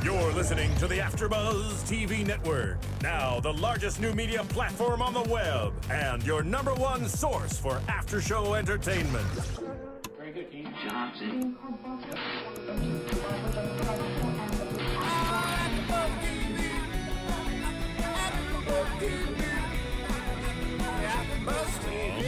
You're listening to the AFTERBUZZ TV Network, now the largest new media platform on the web, and your #1 source for after-show entertainment. Very good, Keith. Johnson. From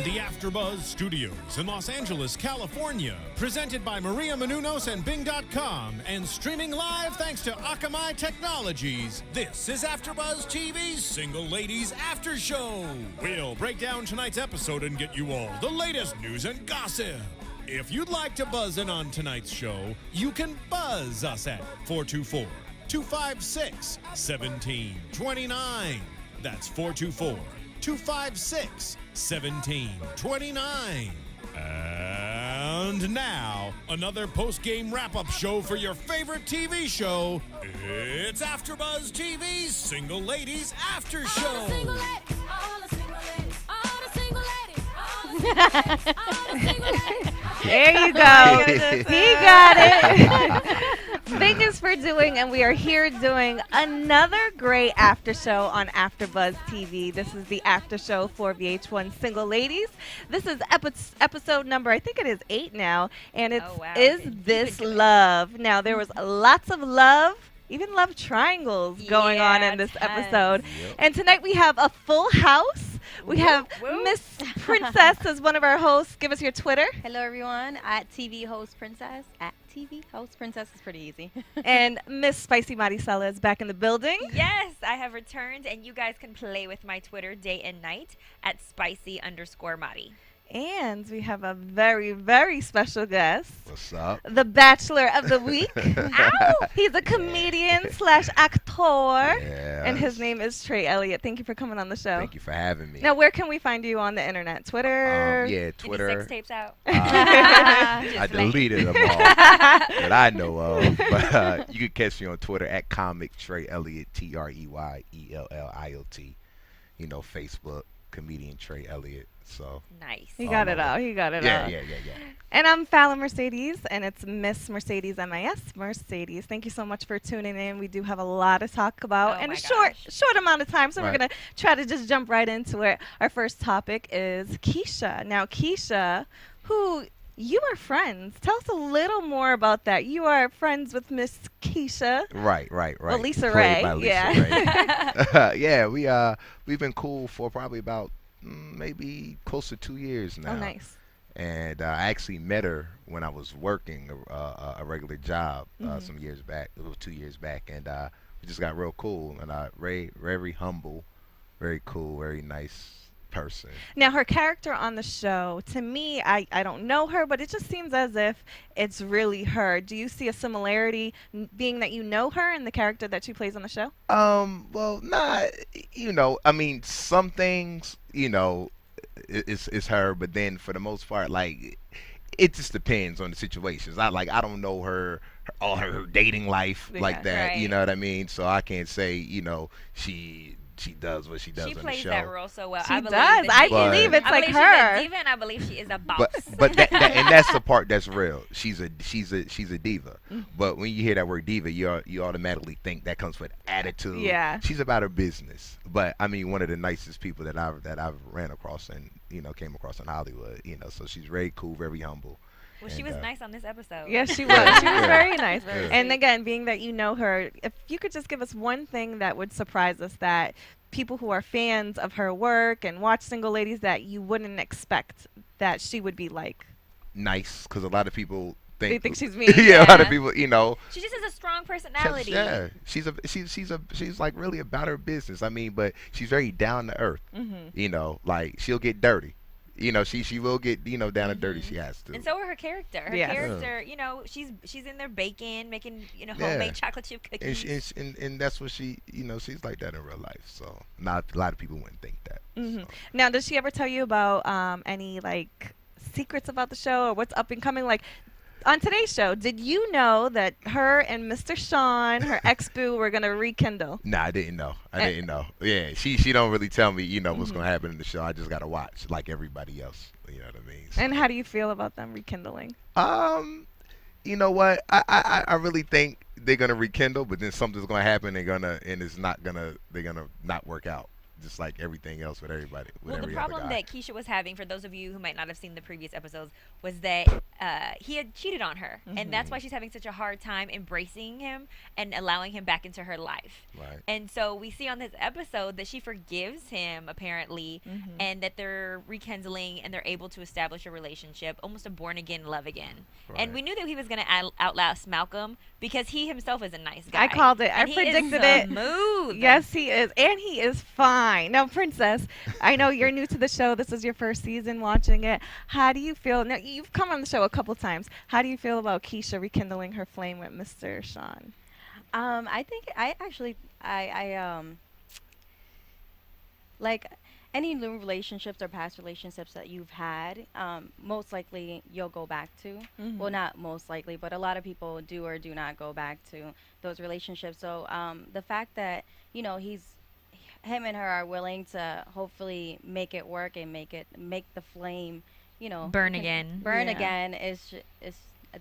the AFTERBUZZ Studios in Los Angeles, California, presented by Maria Menounos and Bing.com, and streaming live thanks to Akamai Technologies, this is AFTERBUZZ TV Single Ladies After Show. We'll break down tonight's episode and get you all the latest news and gossip. If you'd like to buzz in on tonight's show, you can buzz us at 424-256-1729. That's 424-256-1729. And now, another post-game wrap-up show for your favorite TV show. It's AFTERBUZZ TV Single Ladies After Show. There you go. He got it. Thank us for doing, and we are here doing another great after show on AFTERBUZZ TV. This is the after show for VH1 Single Ladies. This is episode number, I think it is 8 now, and it's Is This Love? Now, there was lots of love, even love triangles going on in this episode. Yep. And tonight we have a full house. We have Miss Princess as one of our hosts. Give us your Twitter. Hello, everyone. At TV Host Princess. At TV Host Princess is pretty easy. And Miss Spicy Maricela is back in the building. Yes, I have returned, and you guys can play with my Twitter day and night at spicy_Mari. And we have a very, very special guest. What's up? The Bachelor of the Week. Ow! He's a comedian slash actor. Yeah. And his name is Trey Elliot. Thank you for coming on the show. Thank you for having me. Now, where can we find you on the internet? Twitter? Yeah, Twitter. Any sex tapes out? I deleted them all that I know of. But you can catch me on Twitter at comic Trey Elliot, TREYELLIOT. You know, Facebook, comedian Trey Elliot. So nice. He got it all. He got it all. Yeah. And I'm Fallon Mercedes, and it's Miss Mercedes, MIS Mercedes. Thank you so much for tuning in. We do have a lot to talk about in a short amount of time, so we're going to try to just jump right into it. Our first topic is Keisha. Now, Keisha, who you are friends. Tell us a little more about that. You are friends with Miss Keisha. Right. Well, Lisa Ray. Ray. Yeah, we've been cool for probably about maybe close to 2 years now. Oh, nice. And I actually met her when I was working a regular job some years back. It was 2 years back, and we just got real cool. And very humble, very cool, very nice person. Now, her character on the show, to me, I don't know her, but it just seems as if it's really her. Do you see a similarity, being that you know her and the character that she plays on the show? Well, not, I mean, some things, it's her, but then for the most part, like, it just depends on the situations. I don't know her dating life like that, right. You know what I mean? So I can't say, she does what she does on the show. She plays that role so well. She does. I believe it's like her. She's a diva, and I believe she is a boss. But and that's the part that's real. She's a diva. But when you hear that word diva, you automatically think that comes with attitude. Yeah. She's about her business. But I mean, one of the nicest people that I've ran across and came across in Hollywood. So she's very cool, very humble. Well, she was nice on this episode. Yes, she was. She was very nice. And again, being that you know her, if you could just give us one thing that would surprise us, that people who are fans of her work and watch Single Ladies, that you wouldn't expect that she would be like. Nice, because a lot of people think she's mean. Yeah, a lot of people, She just has a strong personality. Yeah, she's like really about her business. I mean, but she's very down to earth. Like she'll get dirty. She will get down and dirty. She has to. And so are her character. Her character, she's in there baking, making homemade chocolate chip cookies. And that's what she's like that in real life. So not a lot of people wouldn't think that. So. Now, does she ever tell you about any like secrets about the show or what's up and coming? Like on today's show, did you know that her and Mr. Sean, her ex-boo, were gonna rekindle? Nah, I didn't know. Yeah, she don't really tell me, what's gonna happen in the show. I just gotta watch like everybody else. You know what I mean? So. And how do you feel about them rekindling? You know what? I really think they're gonna rekindle, but then something's gonna happen. They're gonna not work out. Just like everything else with everybody. With Well, the every problem other guy. that Keisha was having, for those of you who might not have seen the previous episodes, was that he had cheated on her, and that's why she's having such a hard time embracing him and allowing him back into her life. Right. And so we see on this episode that she forgives him apparently, and that they're rekindling and they're able to establish a relationship, almost a born again love again. Right. And we knew that he was going to outlast Malcolm because he himself is a nice guy. I called it. And I he predicted is it. Smooth. Yes, he is. And he is fine. Now, Princess, I know you're new to the show. This is your first season watching it. How do you feel? Now, you've come on the show a couple times. How do you feel about Keisha rekindling her flame with Mr. Sean? I think I like any new relationships or past relationships that you've had, most likely you'll go back to. Well, not most likely, but a lot of people do or do not go back to those relationships. So the fact that, you know, him and her are willing to hopefully make it work and make the flame, you know, Burn again. again is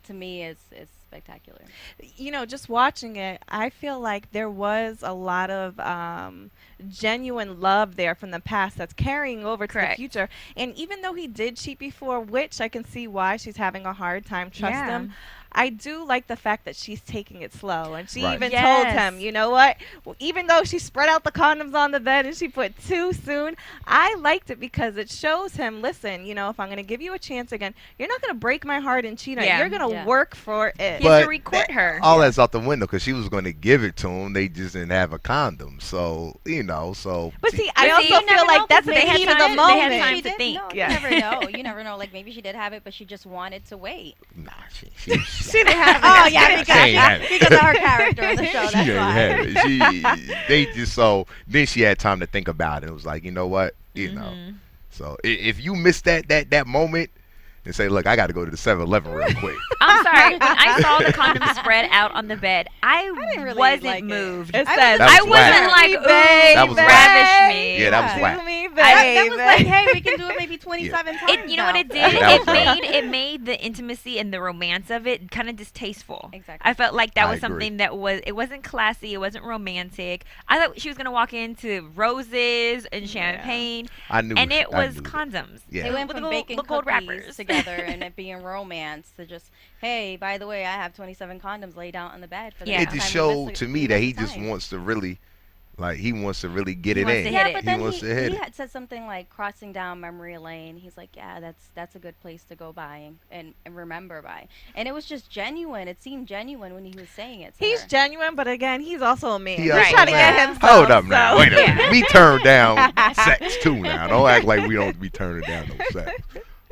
to me is spectacular. You know, just watching it, I feel like there was a lot of genuine love there from the past that's carrying over to the future. And even though he did cheat before, which I can see why she's having a hard time trusting him, I do like the fact that she's taking it slow. And she even told him, you know what, even though she spread out the condoms on the bed and she put 2 soon, I liked it because it shows him, listen, you know, if I'm going to give you a chance again, you're not going to break my heart and cheat on you. You're going to work for it. He has to record her. All that's out the window because she was going to give it to him. They just didn't have a condom. So, you know, so. But see, I also feel like that's the heat of the moment. They had time to think. You never know. You never know. Like, maybe she did have it, but she just wanted to wait. Nah, she She didn't have it. Oh, yeah, because of her it. character in the show. She That's ain't why. had it. They just so then she had time to think about it. It was like, you know what, you know. So if you missed that moment and say, look, I got to go to the 7-Eleven real quick. I'm sorry. When I saw the condom spread out on the bed, I didn't really wasn't like it. moved. It says, I wasn't like, "Do ooh, me, baby, That was whack. ravish me. Yeah, that was whack. Do me, baby. That was like, hey, we can do it maybe 27 times. You know what it did? That was wrong. It made the intimacy and the romance of it kind of distasteful. Exactly. I felt like that I was agree. something that wasn't classy. It wasn't romantic. I thought she was gonna walk into roses and champagne, I knew. and it I was knew condoms. Yeah. They went With from the baking gold cookies wrappers together and it being romance to just, hey, by the way, I have 27 condoms laid out on the bed. For the Yeah. It next just time we showed miss to it- me we that miss he the just time. wants to really, like, he wants to really get He it wants in. to hit Yeah, it. but then He wants to hit he it. had said something like crossing down memory lane. He's like, yeah, that's a good place to go by and remember by. And it was just genuine. It seemed genuine when he was saying it. To He's her. genuine, but again, he's also a man. He He's also trying to a get man. himself. Hold up now. so- Wait a minute. We turn down sex too now. Don't act like we don't be turning down no sex.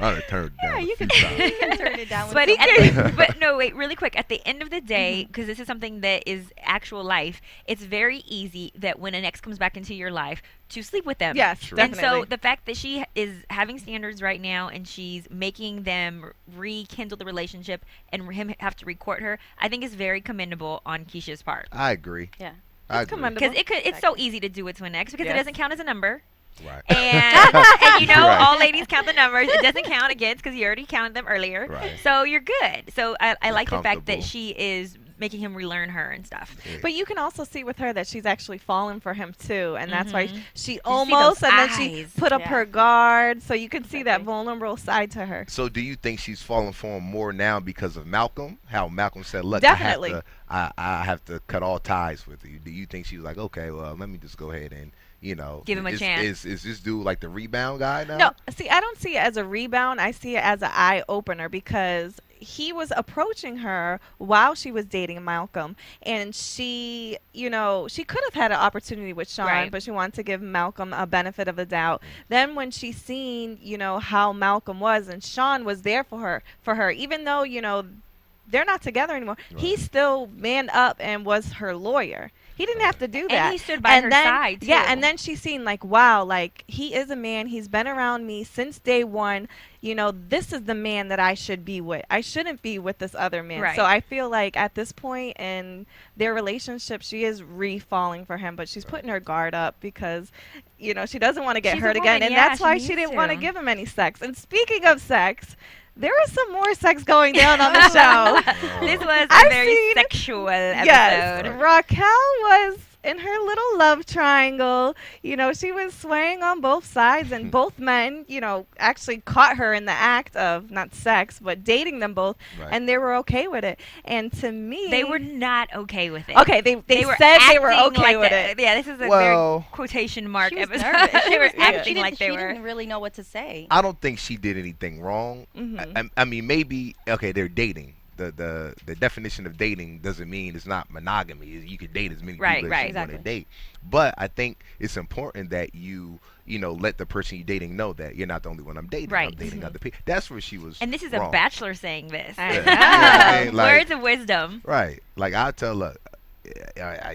I done turned it down you a few can times. you can turn it down. With But, some- but no, wait, really quick. At the end of the day, because this is something that is actual life, it's very easy that when an ex comes back into your life to sleep with them. Yes, True. And definitely. so the fact that she is having standards right now and she's making them rekindle the relationship and him have to record her, I think is very commendable on Keisha's part. I agree. yeah. I It's agree. commendable. Because it's so easy to do it to an ex because it Yes. doesn't count as a number. Right. And you know, Right. all ladies count the numbers. It doesn't count against because you already counted them earlier. Right. So you're good. So I You're like the fact that comfortable. she is making him relearn her and stuff. But you can also see with her that she's actually fallen for him too, and that's why she see almost, those and then she eyes. put up Yeah. her guard, so you can see that Exactly. vulnerable side to her. So do you think she's falling for him more now because of Malcolm? How Malcolm said, look, Definitely. I have to cut all ties with you. Do you think she was like, okay, well, let me just go ahead and, you know. Give him a chance. Is this dude like the rebound guy now? No, see, I don't see it as a rebound. I see it as an eye opener because he was approaching her while she was dating Malcolm, and she, you know, she could have had an opportunity with Sean, Right. but she wanted to give Malcolm a benefit of the doubt. Then when she seen, you know, how Malcolm was, and Sean was there for her, even though, you know, they're not together anymore, he still manned up and was her lawyer. He didn't have to do that. And he stood by her then, side, too. Yeah, and then she seen like, wow, like he is a man. He's been around me since day one. You know, this is the man that I should be with. I shouldn't be with this other man. Right. So I feel like at this point in their relationship, she is re-falling for him, but she's putting her guard up because, you know, she doesn't want to get She's a hurt again. woman, And yeah, that's she why needs she didn't want to to. give him any sex. And speaking of sex, there was some more sex going down on the show. This was a I've very seen- sexual episode. Yes, Raquel was in her little love triangle. You know, she was swaying on both sides, and both men, you know, actually caught her in the act of not sex, but dating them both, Right. and they were okay with it. And to me, They were not okay with it. okay. They were said they were acting okay like with that. it. Yeah, this is a Well- very quotation mark She was episode. nervous. They were She acting didn't- like they she were. didn't really know what to say. I don't think she did anything wrong. Mhm. I mean, maybe okay, they're dating. The definition of dating doesn't mean it's not monogamy. You can date as many Right, people right, as you want exactly. to date. But I think it's important that you know, let the person you're dating know that you're not the only one I'm dating. Right. I'm dating other people. That's where she was. And this is wrong. a bachelor saying this. I Yeah. know. You know what I mean? Like, Words of wisdom. right. Like I tell her,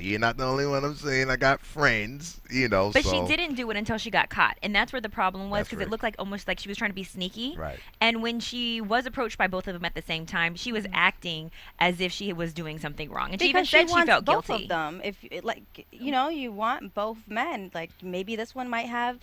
you're not the only one I'm saying. I got friends, you know. But so, she didn't do it until she got caught, and that's where the problem was That's because right. it looked like almost like she was trying to be sneaky. Right. And when she was approached by both of them at the same time, she was acting as if she was doing something wrong, and she even Because said she wants felt both guilty. of them. If like you know, you want both men. Like maybe this one might have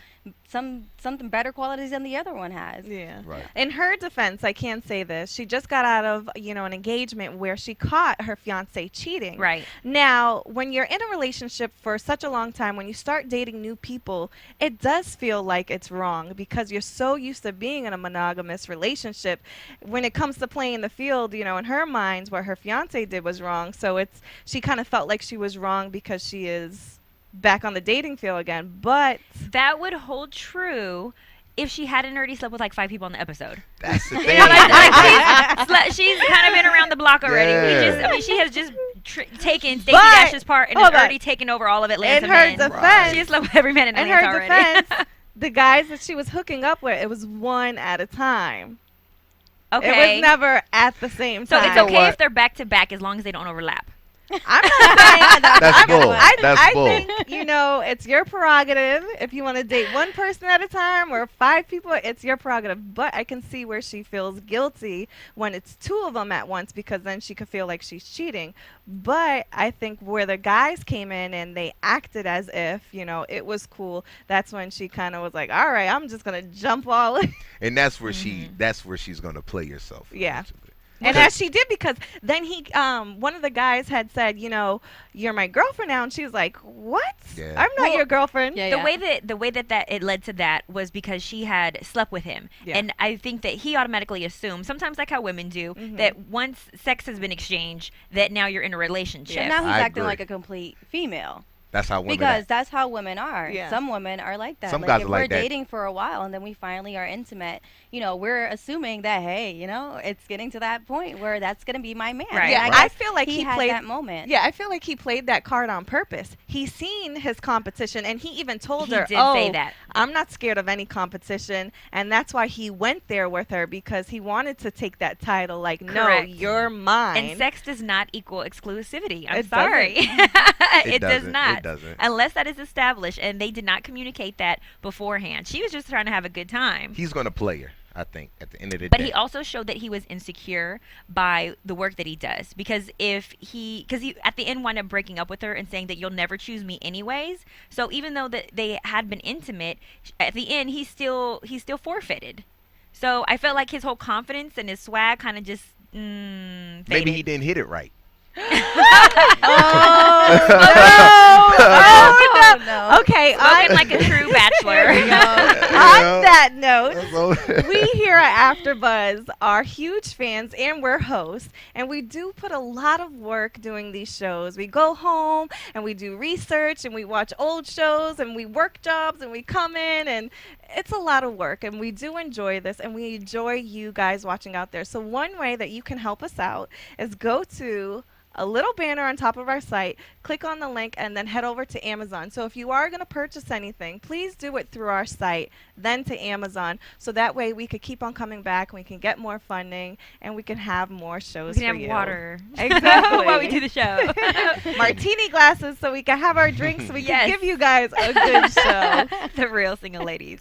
something better qualities than the other one has. Yeah. Right. In her defense, I can say this. She just got out of, you know, an engagement where she caught her fiance cheating. Right. Now, when you're in a relationship for such a long time, when you start dating new people, it does feel like it's wrong because you're so used to being in a monogamous relationship. When it comes to playing the field, you know, in her mind, what her fiance did was wrong. So she kind of felt like she was wrong because she is back on the dating field again. But That would hold true if she hadn't already slept with like 5 people on the episode. That's the You thing. know, she's kind of been around the block already. Yeah. She has just taken Stacey But- Dash's part and has hold on. already taken over all of in Atlanta her men. defense, She has slept with every man in in Atlanta her already. defense, the guys that she was hooking up with, it was one at a time. Okay. It was never at the same So time. it's know okay what? if they're back to back as long as they don't overlap. I'm not saying That's bull. That's I bull. think, you know, it's your prerogative. If you want to date one person at a time or 5 people, it's your prerogative. But I can see where she feels guilty when it's 2 of them at once because then she could feel like she's cheating. But I think where the guys came in and they acted as if, you know, it was cool, that's when she kind of was like, all right, I'm just going to jump all in. And that's where that's where she's gonna play herself. Yeah. eventually. And as she did, because then one of the guys had said, you know, you're my girlfriend now, and she was like, what? Yeah. I'm not Well, your girlfriend. Yeah, The way that it led to that was because she had slept with him, Yeah. and I think that he automatically assumed, sometimes like how women do, that once sex has been exchanged, that now you're in a relationship. And now he's I acting agree. like a complete female. That's how women Because act. that's how women are. Yeah. Some women are like that. Some like guys if are like we're that. dating for a while and then we finally are intimate, you know, we're assuming that hey, you know, it's getting to that point where that's gonna be my man. Right. Yeah, And I guess feel like he had played that moment. Yeah, I feel like he played that card on purpose. He seen his competition, and he even told He her, did "Oh, say that. I'm not scared of any competition," and that's why he went there with her because he wanted to take that title. Like, Correct. no, you're mine. And sex does not equal exclusivity. I'm It sorry. doesn't. it does doesn't. not. It doesn't. Unless that is established, and they did not communicate that beforehand. She was just trying to have a good time. He's gonna play her, I think, at the end of the But day. he also showed that he was insecure by the work that he does. Because because he at the end wound up breaking up with her and saying that you'll never choose me anyways. So even though that they had been intimate, at the end he still forfeited. So I felt like his whole confidence and his swag kind of just Maybe faded. he didn't hit it right. Oh, no. no. Okay, Spoken like a true bachelor. on that note, That's we here at AfterBuzz are huge fans and we're hosts, and we do put a lot of work doing these shows. We go home and we do research and we watch old shows and we work jobs and we come in, and it's a lot of work, and we do enjoy this, and we enjoy you guys watching out there. So one way that you can help us out is go to a little banner on top of our site, click on the link, and then head over to Amazon. So if you are going to purchase anything, please do it through our site, then to Amazon, so that way we could keep on coming back, and we can get more funding, and we can have more shows We can for have you. water. Exactly. While we do the show. Martini glasses so we can have our drinks, so we Yes. can give you guys a good show. The real single ladies.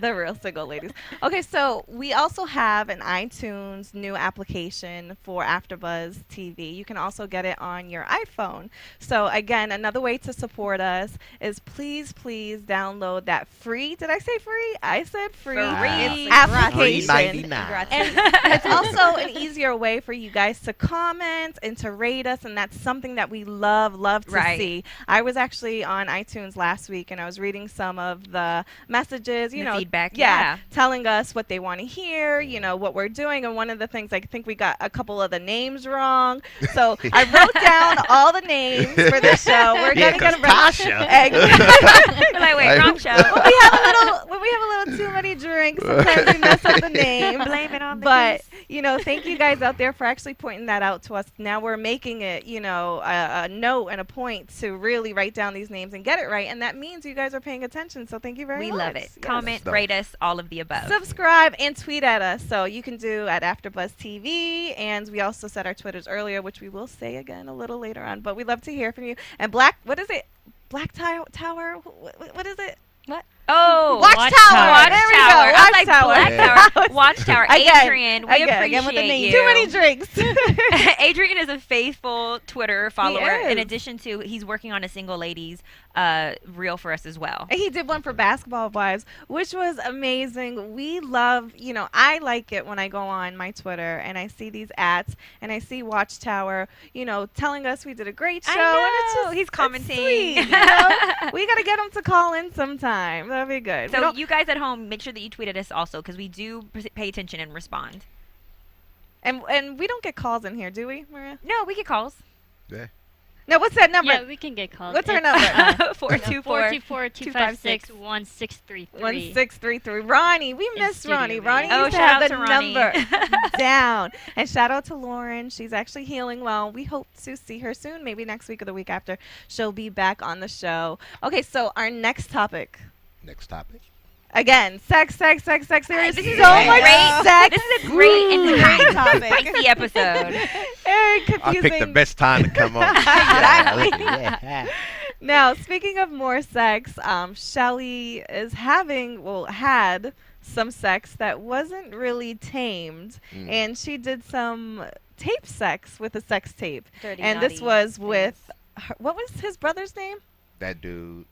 The real single ladies. Okay, so we also have an iTunes new application for AfterBuzz TV. You can also get it on your iPhone. So again, another way to support us is please download that free. Did I say free? I said free. Free. Application. $3.99. And it's also an easier way for you guys to comment and to rate us, and that's something that we love to see. I was actually on iTunes last week, and I was reading some of the messages, you know, feedback, yeah, telling us what they want to hear, you know, what we're doing. And one of the things, I think we got a couple of the names wrong, so I wrote down all the names for the show. We're gonna get them right. We're like, wait, wrong show. When we have a little too many drinks, sometimes we mess up the name. Blame it on the But goose. you know, thank you guys out there for actually pointing that out to us. Now we're making it, you know, a note and a point to really write down these names and get it right, and that means you guys are paying attention. So thank you very much. We love it. Yes. Comment, rate us, all of the above. Subscribe and tweet at us. So you can do at AfterBuzz TV, and we also said our Twitters earlier, which we will say again a little later on. But we love to hear from you. And what is it? Black Tower? What is it? What? Oh, Watchtower. There we go. I was like, Watchtower. Black Tower. Watchtower. Adrian, we Again with the appreciate name. you. Too many drinks. Adrian is a faithful Twitter follower. is. In addition to, he's working on a Single Ladies reel for us as well. And he did one for Basketball Wives, which was amazing. We love, you know, I like it when I go on my Twitter and I see these ads and I see Watchtower, you know, telling us we did a great show. I know. And it's just, He's it's commenting. sweet, you know? We got to get him to call in sometime. That'd be good. So you guys at home, make sure that you tweet at us also, because we do pay attention and respond. And we don't get calls in here, do we, Maria? No, we get calls. Yeah. No, what's that number? Yeah, we can get calls. What's our It's, number? 424-256-1633. 1633. Ronnie, we miss studio Ronnie. radio. Ronnie Oh, used to shout have out the to Ronnie. number down. And shout out to Lauren. She's actually healing well. We hope to see her soon. Maybe next week or the week after. She'll be back on the show. Okay, so our next topic. Next topic. Again, sex. There is This is so a much great, sex. This is a great and Great topic. spicy episode. Very I confusing. picked the best time to come on. Exactly. Yeah. Now, speaking of more sex, Shelly is had some sex that wasn't really tamed, and she did some tape sex with a sex tape. Dirty, And this naughty was things. with, what was his brother's name? That dude.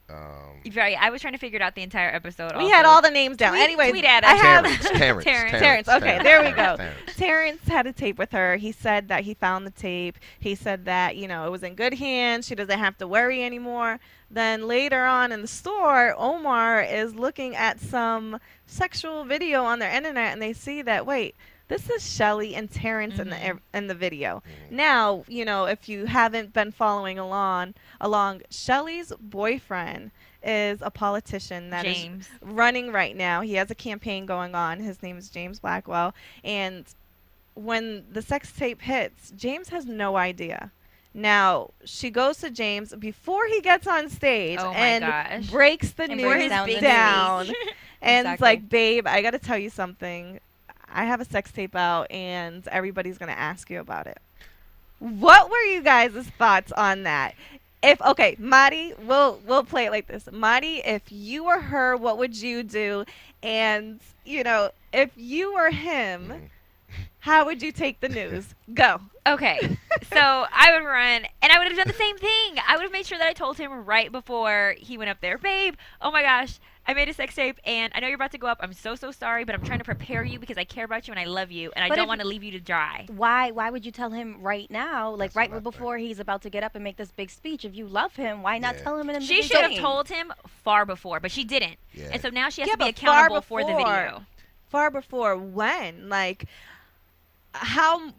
Right, I was trying to figure it out the entire episode. We had all the names down. Anyways, tweet at I us. have Terrence. Okay, there we go. Terrence. Terrence had a tape with her. He said that he found the tape. He said that, you know, it was in good hands. She doesn't have to worry anymore. Then later on in the store, Omar is looking at some sexual video on their internet, and they see that, wait, this is Shelly and Terrence in the video. Now, you know, if you haven't been following along, Shelly's boyfriend is a politician that is running right now. He has a campaign going on. His name is James Blackwell. And when the sex tape hits, James has no idea. Now, she goes to James before he gets on stage and breaks the news down. And it's like, babe, I got to tell you something. I have a sex tape out, and everybody's going to ask you about it. What were you guys' thoughts on that? Okay, Madi, we'll play it like this. Madi, if you were her, what would you do? And, you know, if you were him, how would you take the news? Go. Okay, so I would run, and I would have done the same thing. I would have made sure that I told him right before he went up there, babe, oh my gosh, I made a sex tape, and I know you're about to go up. I'm so sorry, but I'm trying to prepare you because I care about you and I love you, and I don't want to leave you to dry. Why would you tell him right now, like right before he's about to get up and make this big speech? If you love him, why not tell him in the beginning? She should have told him far before, but she didn't. Yeah. And so now she has to be accountable for the video. Far before when? Like, how...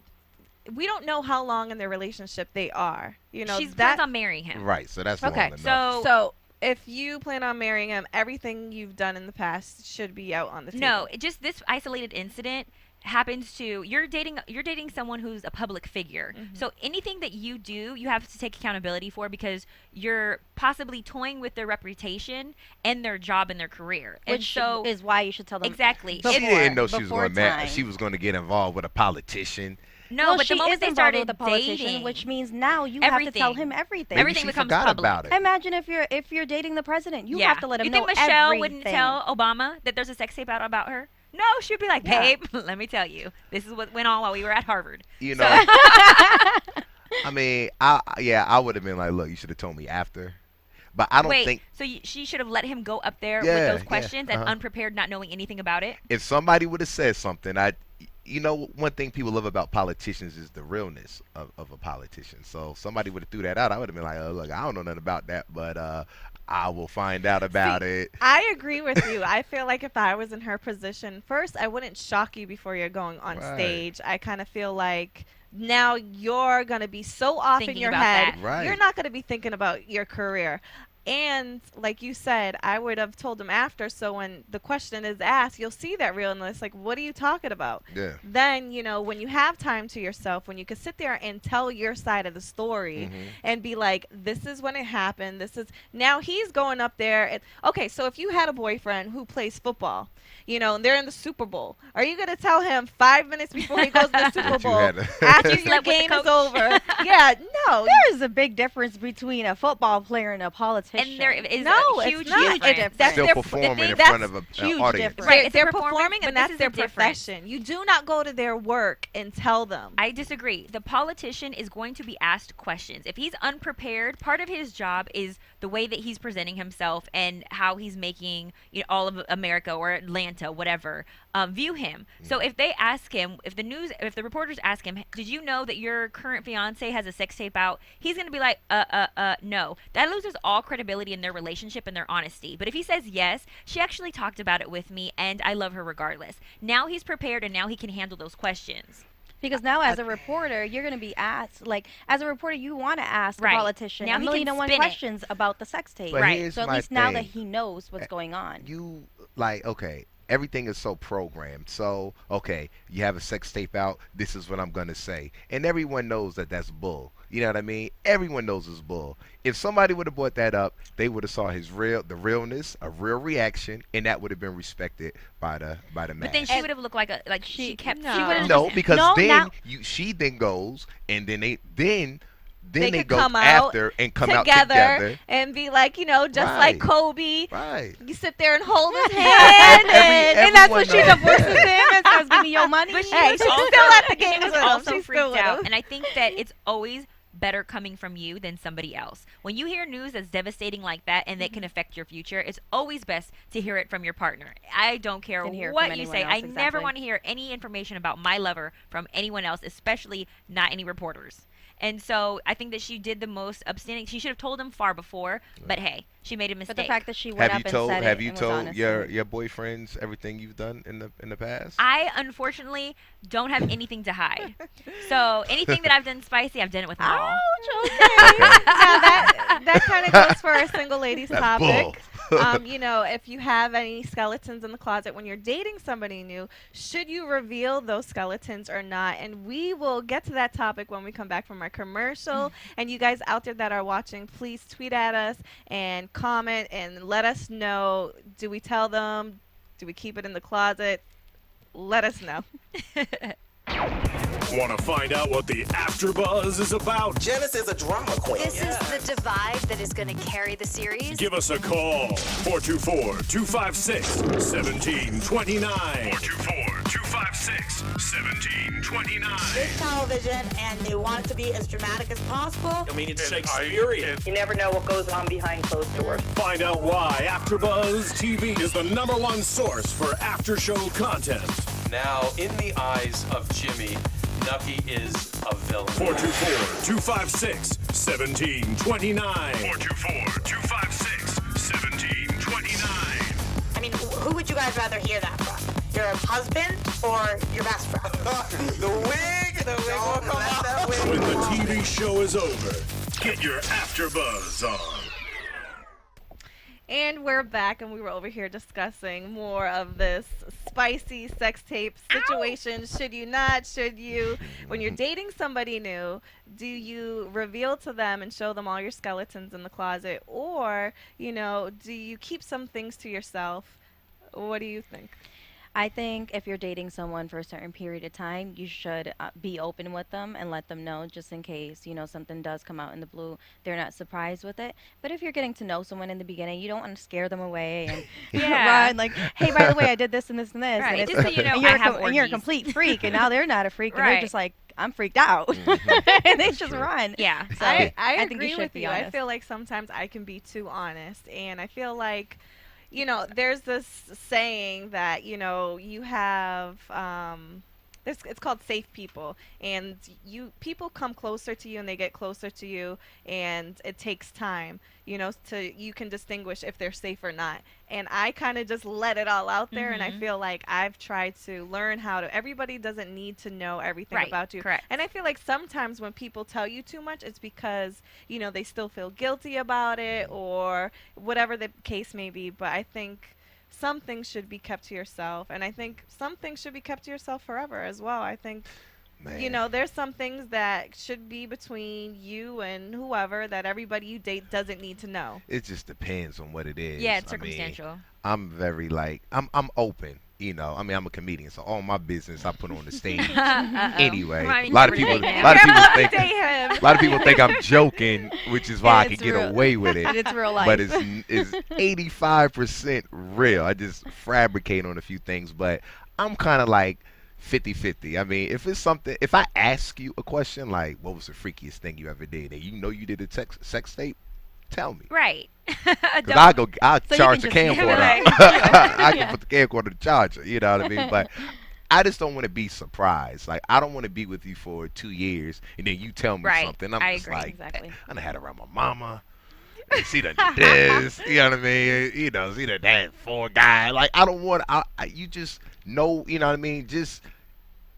We don't know how long in their relationship they are. You know, She's plans on marrying him. Right, so that's okay. long enough. So if you plan on marrying him, everything you've done in the past should be out on the table. No, just this isolated incident happens to you're dating someone who's a public figure. So anything that you do, you have to take accountability for, because you're possibly toying with their reputation and their job and their career. And Which so is why you should tell them. exactly. Before, She didn't know she was before going time. she was going to get involved with a politician. No, Well, but she the moment is they involved started with a politician, dating, which means now you have to tell him everything. Maybe Everything she becomes forgot public. about it. Imagine if you're dating the president, you have to let him you know think Michelle everything. wouldn't tell Obama that there's a sex tape out about her? No, she'd be like, babe, let me tell you, this is what went on while we were at Harvard. You know, I mean, I would have been like, look, you should have told me after. But I don't think. So she should have let him go up there Yeah, with yeah, those questions and unprepared, not knowing anything about it. If somebody would have said something, one thing people love about politicians is the realness of a politician. So if somebody would have threw that out, I would have been like, oh, look, I don't know nothing about that, but I will find out about it. I agree with you. I feel like if I was in her position, first, I wouldn't shock you before you're going on stage. I kind of feel like now you're going to be so off Thinking in your about head. that. Right. You're not going to be thinking about your career. And like you said, I would have told him after, so when the question is asked, you'll see that realness. Like, what are you talking about? Yeah. Then, when you have time to yourself, when you can sit there and tell your side of the story and be like, this is when it happened. Now he's going up there. Okay, so if you had a boyfriend who plays football, and they're in the Super Bowl, are you going to tell him 5 minutes before he goes to the Super Bowl after your slept with the game is coach? over? Yeah, no. There is a big difference between a football player and a politician. And there is No, a it's huge not. difference. That's Still their- performing in that's front of an huge audience. difference. Right, it's they're performing, performing, but and that's this is their the difference. profession. You do not go to their work and tell them. I disagree. The politician is going to be asked questions. If he's unprepared, part of his job is the way that he's presenting himself and how he's making all of America or Atlanta, whatever, view him. So if they ask him, if the reporters ask him, did you know that your current fiance has a sex tape out? He's going to be like, no. That loses all credibility in their relationship and their honesty. But if he says, yes, she actually talked about it with me and I love her regardless. Now he's prepared and now he can handle those questions. Because now, as a reporter, you're going to be asked, as a reporter, you want to ask the politician Now a he million can and one spin it. questions about the sex tape. But here's So at my least now that thing. he knows what's going on. Okay, everything is so programmed. So, okay, you have a sex tape out, this is what I'm going to say. And everyone knows that that's bull. You know what I mean? Everyone knows it's bull. If somebody would have brought that up, they would have saw the realness, a real reaction, and that would have been respected by the man. But then she would have looked like she kept. She would have No, because then now- she then goes, and then they could go come out after and come out together together. and be like, just like Right. Kobe. Right. You sit there and hold his hand, And that's what she Everyone knows. divorces him and says, give me your money. But she Hey, was she's also, still at the games she was with him. also She's freaked still with out. him. And I think that it's always better coming from you than somebody else. When you hear news that's devastating like that and that can affect your future, it's always best to hear it from your partner. I don't care Than hear it what from you anyone say. else, I never exactly. want to hear any information about my lover from anyone else, especially not any reporters. And so I think that she did the most upstanding. She should have told him far before, but hey, she made a mistake. But the fact that she went up and said Have it you and was told honest your with it. your boyfriends everything you've done in the past? I unfortunately don't have anything to hide. So anything that I've done spicy, I've done it with them all. Ouch, okay. Now that kind of goes for our single ladies That's topic. bull. If you have any skeletons in the closet when you're dating somebody new, should you reveal those skeletons or not? And we will get to that topic when we come back from our commercial. And you guys out there that are watching, please tweet at us and comment and let us know. Do we tell them? Do we keep it in the closet? Let us know. Want to find out what the AfterBuzz is about? Janice is a drama queen. This is the divide that is going to carry the series. Give us a call. 424-256-1729. 424-256-1729. It's television, and they want it to be as dramatic as possible. I mean, it's Shakespearean. You never know what goes on behind closed doors. Find out why AfterBuzz TV is the #1 source for after-show content. Now, in the eyes of Jimmy, Nucky is a villain. 424-256-1729. 424-256-1729. I mean, who would you guys rather hear that from? Your husband or your best friend? The wig will come out. When the TV show is over, get your AfterBuzz on. And we're back, and we were over here discussing more of this spicy sex tape situations? Should you not? Should you? When you're dating somebody new, do you reveal to them and show them all your skeletons in the closet, or do you keep some things to yourself? What do you think? I think if you're dating someone for a certain period of time, you should be open with them and let them know, just in case, something does come out in the blue, they're not surprised with it. But if you're getting to know someone in the beginning, you don't want to scare them away and run like, hey, by the way, I did this and this and this. Right. And, Just so you know, and you're a complete freak, and now they're not a freak, and they're just like, I'm freaked out. And they just run. Yeah. So I think agree you with should be you. honest. I feel like sometimes I can be too honest, and I feel like there's this saying that, you have, it's called safe people, and people come closer to you and they get closer to you, and it takes time, you can distinguish if they're safe or not. And I kind of just let it all out there, and I feel like I've tried to learn how to. Everybody doesn't need to know everything about you. Correct. And I feel like sometimes when people tell you too much, it's because they still feel guilty about it, or whatever the case may be. But I think some things should be kept to yourself, and I think some things should be kept to yourself forever as well. I think there's some things that should be between you and whoever that everybody you date doesn't need to know. It just depends on what it is. Yeah, it's circumstantial. I'm very I'm open. I'm a comedian, so all my business I put on the stage. Anyway, a lot of people think I'm joking, which is why I can get away with it. It's real life. But it's 85% real. I just fabricate on a few things, but I'm kind of like 50-50. I mean, if it's something, if I ask you a question like, what was the freakiest thing you ever did, and you did a sex tape, tell me. Right. Because I'll charge the camcorder. I can put the camcorder to charger, you know what I mean? But I just don't want to be surprised. Like, I don't want to be with you for 2 years and then you tell me something. I'm just agree. like, Exactly. I done had it around my mama. She done did this. You know what I mean? She done that four guy. Like, I don't want, you just know, you know what I mean? Just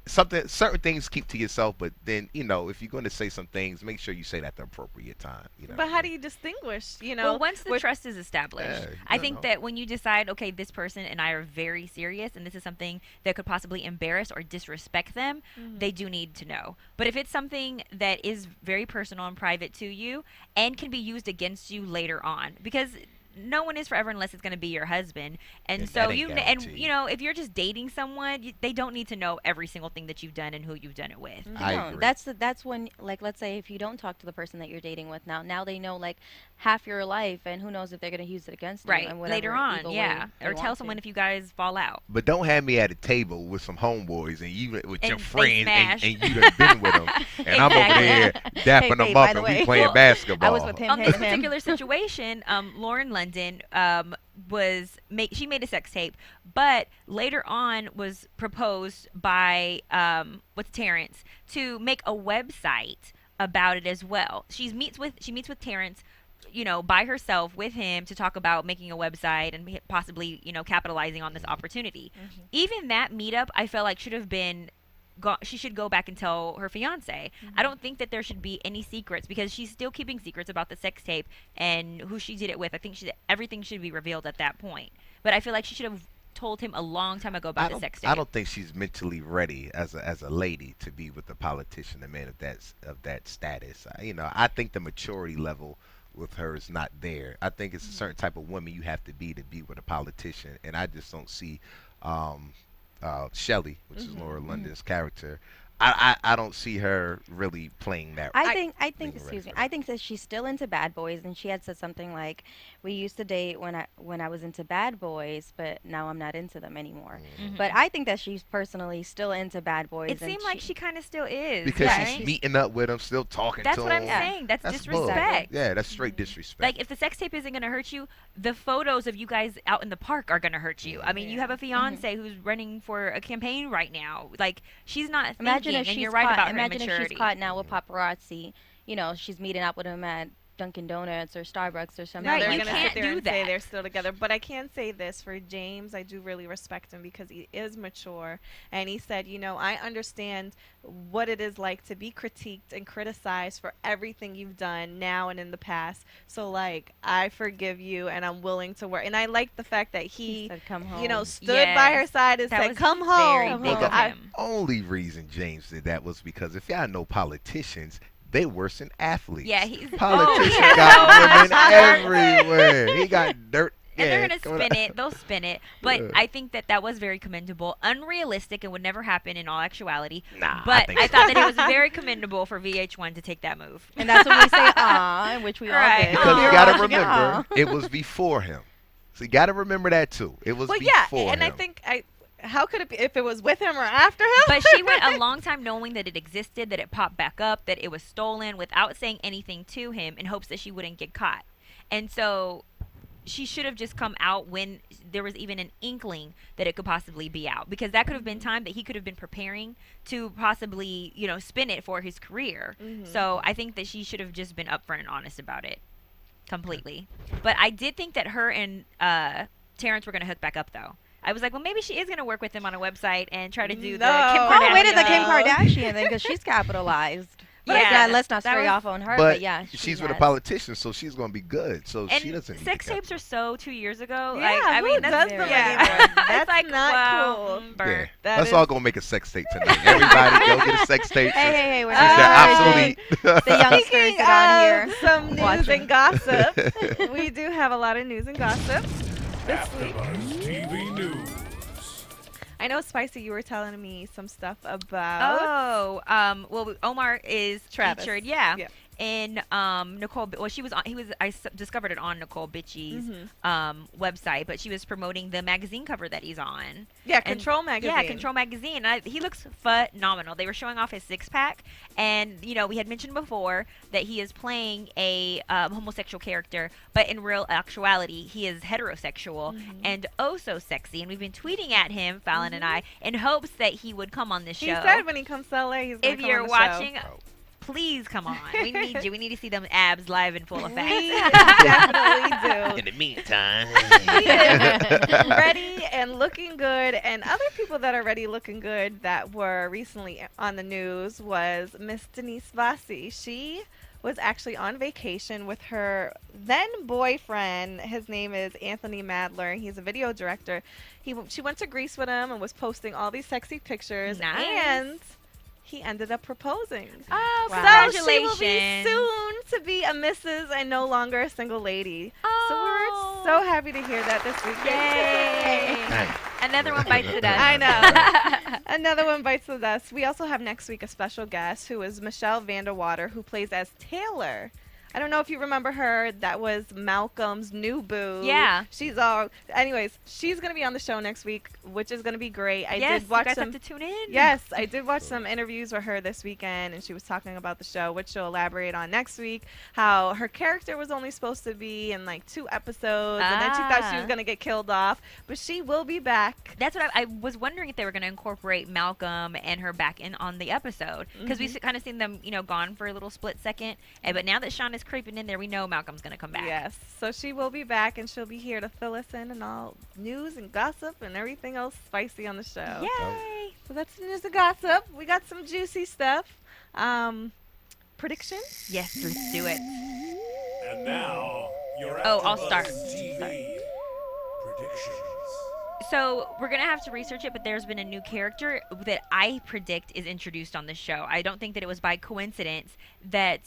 certain things keep to yourself, but then if you're going to say some things, make sure you say that at the appropriate time. But how do you distinguish? Well, once the trust is established, I think that when you decide, okay, this person and I are very serious, and this is something that could possibly embarrass or disrespect them, they do need to know. But if it's something that is very personal and private to you and can be used against you later on, because no one is forever unless it's going to be your husband, and so if you're just dating someone, they don't need to know every single thing that you've done and who you've done it with. I agree. That's when, like, let's say if you don't talk to the person that you're dating with now they know like half your life, and who knows if they're going to use it against you and later on, or tell someone if you guys fall out. But don't have me at a table with some homeboys and you with your friends and you done been with them, and I'm over there dapping them up and we playing basketball. I was with him. On this particular situation, Lauren London she made a sex tape, but later on was proposed by with Terrence to make a website about it as well. She meets with Terrence, by herself with him to talk about making a website and possibly capitalizing on this opportunity. Even that meetup, I felt like should have been. She should go back and tell her fiance. I don't think that there should be any secrets, because she's still keeping secrets about the sex tape and who she did it with. I think everything should be revealed at that point. But I feel like she should have told him a long time ago about the sex tape. I don't think she's mentally ready as a lady to be with a politician, a man of that status. I think the maturity level with her is not there. I think it's a certain type of woman you have to be with a politician, and I just don't see Shelly, which is Laura London's character. I don't see her really playing that. I think that she's still into bad boys, and she had said something like, "We used to date when I was into bad boys, but now I'm not into them anymore." But I think that she's personally still into bad boys. It seemed like she kind of still is, because she's meeting up with them, still talking to them. That's what I'm saying. That's disrespect. Yeah, that's straight disrespect. Like, if the sex tape isn't going to hurt you, the photos of you guys out in the park are going to hurt you. I mean, you have a fiance who's running for a campaign right now. Like, she's not thinking, and you're right about her immaturity. Imagine if she's caught now with paparazzi. She's meeting up with him at Dunkin' Donuts or Starbucks or something. No, Right, they're you gonna can't sit there do and say that. they're still together. But I can say this for James, I do really respect him because he is mature, and he said, you know, I understand what it is like to be critiqued and criticized for everything you've done now and in the past. So like, I forgive you, and I'm willing to work. And I like the fact that he said, "Come home." you know, stood by her Yes, side and that said, was "Come very home." big Well, of the him. only reason James did that was because if y'all know politicians, they worse than athletes. Yeah, he's Politicians yeah. got women everywhere. He got dirt. And yeah, they're gonna come on. spin it. They'll spin it. But Yeah. I think that was very commendable, unrealistic, and would never happen in all actuality. Nah, but think I so. thought that it was very commendable for VH1 to take that move. And that's when we say "ah," which we all Right. did. Because We you were got to watching it, remember, "Ah." it was before him. So you got to remember that too. It was Well, yeah, before and him. I think how could it be if it was with him or after him? But she went a long time knowing that it existed, that it popped back up, that it was stolen, without saying anything to him, in hopes that she wouldn't get caught. And so she should have just come out when there was even an inkling that it could possibly be out, because that could have been time that he could have been preparing to possibly, you know, spin it for his career. So I think that she should have just been upfront and honest about it completely. But I did think that her and Terrence were going to hook back up, though. I was like, well, maybe she is going to work with him on a website and try to do the Kim Kardashian. Oh, wait at the Kim No. Kardashian thing, because she's capitalized. But Yeah, let's not that stray was- off on her. but yeah, she's with a has. politician, so she's going to be good. So And she doesn't need sex to tapes are so 2 years ago. Yeah, like, I who mean, does that's them yeah. anymore? It's That's like, not well, cool. Yeah, burnt. That let's is- all go make a sex tape tonight. Everybody go get a sex tape. Hey, we're She not said, the youngsters Speaking that are on of here. some news watching. and gossip, we do have a lot of news and gossip this week. AfterBuzz TV News. I know, Spicy, you were telling me some stuff about. Well, Omar is Travis. featured, yeah. Yeah. In Nicole, well, she was on. Discovered it on Nicole Bitchie's Mm-hmm. website, but she was promoting the magazine cover that he's on. Yeah, And- Control Magazine. Yeah, Control Magazine. He looks phenomenal. They were showing off his six-pack, and you know we had mentioned before that he is playing a homosexual character, but in real actuality he is heterosexual and oh so sexy. And we've been tweeting at him, Fallon and I, in hopes that he would come on this show. He said when he comes to LA, he's going If to come you're on the watching, show. please come on. We need you. We need to see them abs live in full effect. We definitely do. In the meantime, He is ready and looking good. And other people that are ready looking good that were recently on the news was Miss Denise Vasi. She was actually on vacation with her then boyfriend. His name is Anthony Madler. He's a video director. She went to Greece with him and was posting all these sexy pictures. Nice. And he ended up proposing. Oh, So she will congratulations! be soon to be a Mrs. and no longer a single lady. Oh. So we're so happy to hear that this week. Yay! Nice. Another one bites the dust. I know. Another one bites the dust. We also have next week a special guest who is Michelle Vanderwater, who plays as Taylor. I don't know if you remember her. That was Malcolm's new boo. Yeah. Anyways, she's going to be on the show next week, which is going to be great. I Yes, did watch you guys some. have to tune in. Yes, I did watch some interviews with her this weekend, and she was talking about the show, which she'll elaborate on next week. How her character was only supposed to be in like 2 episodes, and then she thought she was Ah. going to get killed off, but she will be back. That's what I was wondering, if they were going to incorporate Malcolm and her back in on the episode, because we've kind of seen them, you know, gone for a little split second. But now that Sean is creeping in there, we know Malcolm's going to come back. Yes, so she will be back, and she'll be here to fill us in and all news and gossip and everything else spicy on the show. Yay! So that's the news and gossip. We got some juicy stuff. Predictions? Yes, let's do it. And now, your Oh, I'll AfterBuzz start. TV predictions. So we're gonna have to research it, but there's been a new character that I predict is introduced on the show. I don't think that it was by coincidence that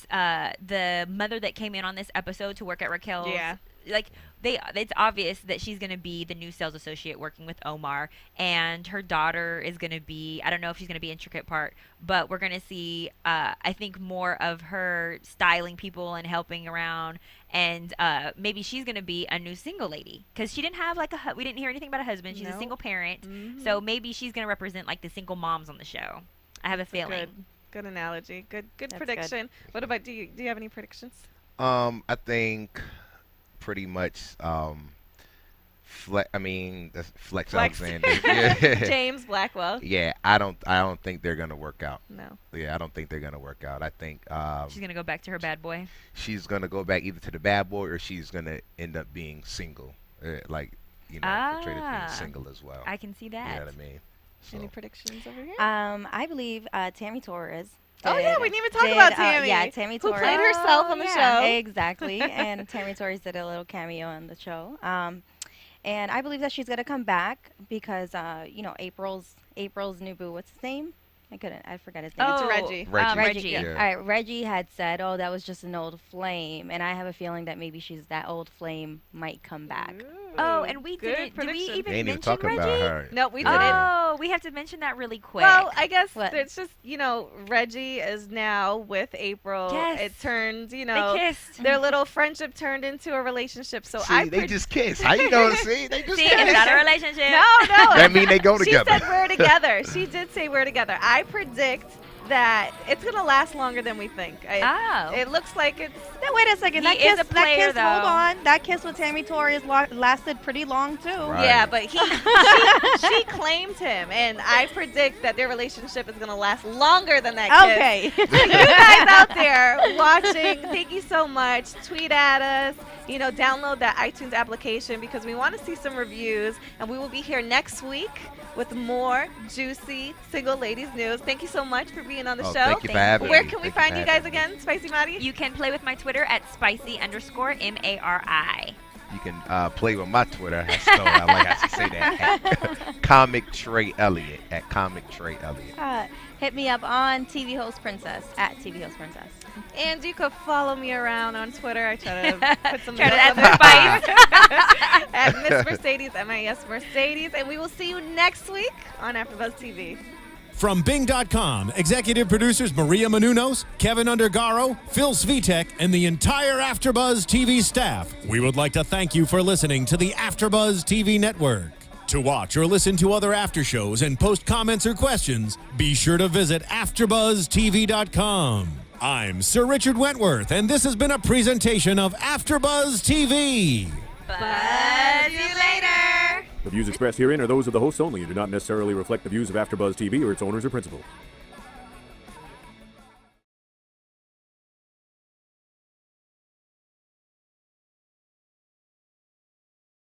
the mother that came in on this episode to work at Raquel's, Yeah. like it's obvious that she's gonna be the new sales associate working with Omar, and her daughter is gonna be, I don't know if she's gonna be an intricate part, but we're gonna see I think more of her styling people and helping around. And maybe she's gonna be a new single lady, because she didn't have like we didn't hear anything about a husband. She's a Nope. single parent, so maybe she's gonna represent like the single moms on the show. I have a feeling. Good analogy. Good That's prediction. What about do you have any predictions? I think pretty much That's Flex Flex. Alexander. Yeah. James Blackwell. Yeah, I don't think they're gonna work out. No. Yeah, I don't think they're gonna work out. I think She's gonna go back to her bad boy. she's gonna go back either to the bad boy or she's gonna end up being single, portrayed as being single as well. I can see You that. know what I mean? So, Any predictions over here? I believe Tammy Torres. Oh yeah, we did- didn't even talk did, about Tammy. yeah, Tammy who Torres. played herself on the Yeah, show. Exactly. And Tammy Torres did a little cameo on the show. And I believe that she's gonna come back because April's new boo. What's his name? I forgot his name. It's Reggie. Reggie. Yeah. Yeah. All right. Reggie had said, "Oh, that was just an old flame," and I have a feeling that maybe that old flame might come back. Oh, and we Good didn't. Did we prediction. even They ain't even mention talking Reggie? about her. No, we Yeah. didn't. Oh, we have to mention that really quick. Well, I guess What? it's just, Reggie is now with April. Yes. It turned, they kissed. their little friendship turned into a relationship. So See, they just kiss. How you know? See, they just See, kiss. it's not a relationship. No. That mean they go She together. said we're together. She did say we're together. I predict that it's going to last longer than we think. It looks like it's... Now wait a second. He That is kiss, a player, hold though. on. That kiss with Tammy Torres lasted pretty long too. Right. Yeah, but she claimed him, and I predict that their relationship is going to last longer than that kiss. Okay. So you guys out there watching, thank you so much. Tweet at us. Download that iTunes application because we want to see some reviews, and we will be here next week with more juicy Single Ladies news. Thank you so much for being on the show. Thank you for having Where me. can we Thank you find for you guys having me. again, Spicy Mari? You can play with my Twitter at spicy_MARI. You can play with my Twitter. I like how she say that. At Comic Trey Elliot. At Comic Trey Elliot. Hit me up on TV Host Princess at TV Host Princess. And you can follow me around on Twitter. I try to put some Try to notes add on some there. At Miss Mercedes, MIS Mercedes. And we will see you next week on AfterBuzz TV. From Bing.com, executive producers Maria Menounos, Kevin Undergaro, Phil Svitek, and the entire AfterBuzz TV staff, we would like to thank you for listening to the AfterBuzz TV network. To watch or listen to other after shows and post comments or questions, be sure to visit AfterBuzzTV.com. I'm Sir Richard Wentworth, and this has been a presentation of AfterBuzz TV. Buzz you later. The views expressed herein are those of the hosts only and do not necessarily reflect the views of AfterBuzz TV or its owners or principals.